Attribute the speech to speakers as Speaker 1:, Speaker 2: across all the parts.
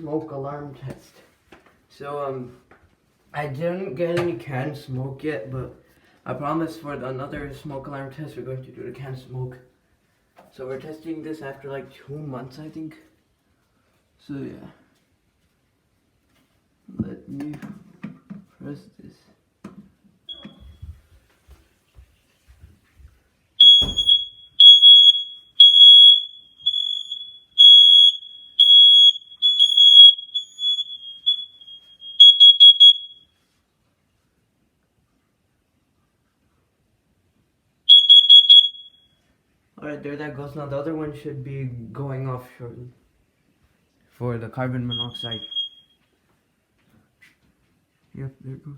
Speaker 1: smoke alarm test. So, I didn't get any canned smoke yet, but I promise for another smoke alarm test, we're going to do the canned smoke. So we're testing this after like 2 months, I think. So yeah. Let me press this. Alright, there that goes. Now the other one should be going off shortly. For the carbon monoxide. Yep, there it goes.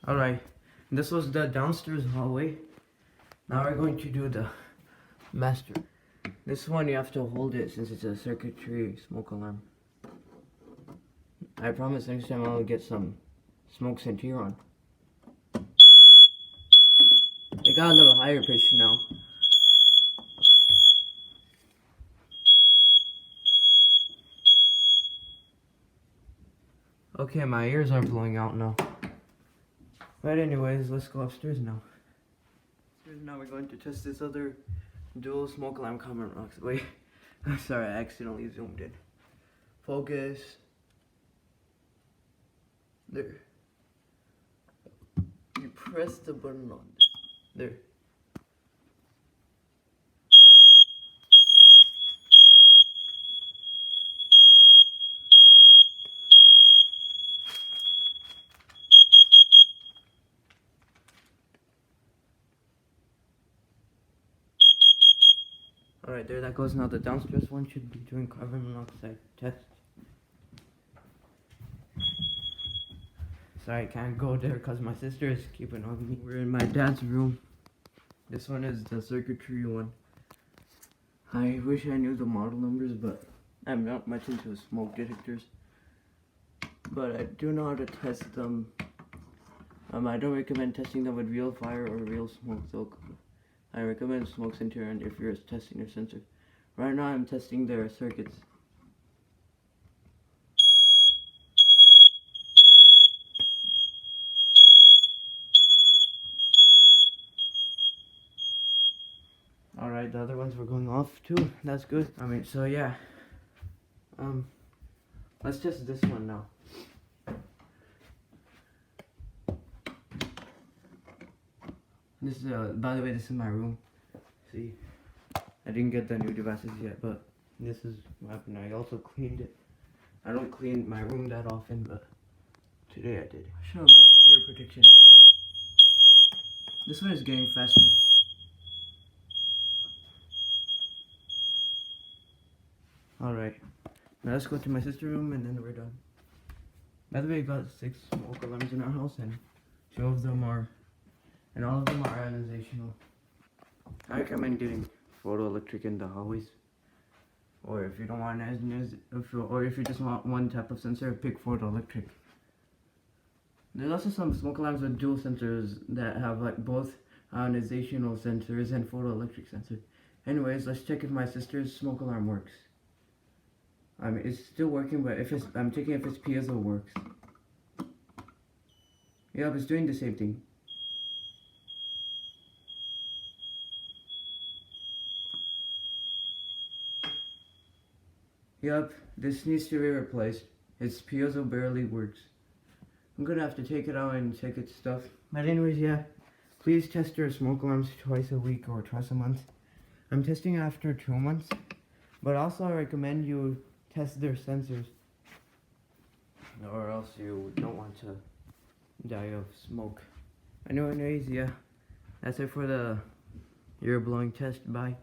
Speaker 1: Alright, this was the downstairs hallway. Now we're going to do the master. This one you have to hold it since it's a circuitry smoke alarm. I promise next time I'll get some smoke sensor on. It got a little higher pitch now. Okay, my ears are blowing out now. But anyways, let's go upstairs now. Upstairs now we're going to test this other dual smoke alarm carbon monoxide. Wait, I'm sorry, I accidentally zoomed in. Focus. There. You press the button on this. There. Alright, there that goes. Now the downstairs one should be doing carbon monoxide test. Sorry, I can't go there because my sister is keeping on me. We're in my dad's room. This one is the circuitry one. I wish I knew the model numbers, but I'm not much into smoke detectors. But I do know how to test them. I don't recommend testing them with real fire or real smoke, so I recommend smoke sensor and if you're testing your sensor. Right now I'm testing their circuits. Alright, the other ones were going off too. That's good. I mean, so yeah. Let's test this one now. This is, by the way, this is my room. See, I didn't get the new devices yet, but this is what happened. I also cleaned it. I don't clean my room that often, but today I did. Should have got ear protection. This one is getting faster. Alright, now let's go to my sister's room and then we're done. By the way, I got 6 smoke alarms in our house and 2 of them are, and all of them are ionization. I recommend getting photoelectric in the hallways. Or if you don't want or if you just want one type of sensor, pick photoelectric. There's also some smoke alarms with dual sensors that have like both ionizational sensors and photoelectric sensors. Anyways, let's check if my sister's smoke alarm works. I mean, it's still working, but I'm checking if its piezo works. Yep, it's doing the same thing. Yep, this needs to be replaced. Its piezo barely works. I'm gonna have to take it out and check its stuff. But anyways, yeah. Please test your smoke alarms twice a week or twice a month. I'm testing after 2 months. But also I recommend you test their sensors. Or else you don't want to die of smoke. Anyways, yeah. That's it for the ear blowing test. Bye.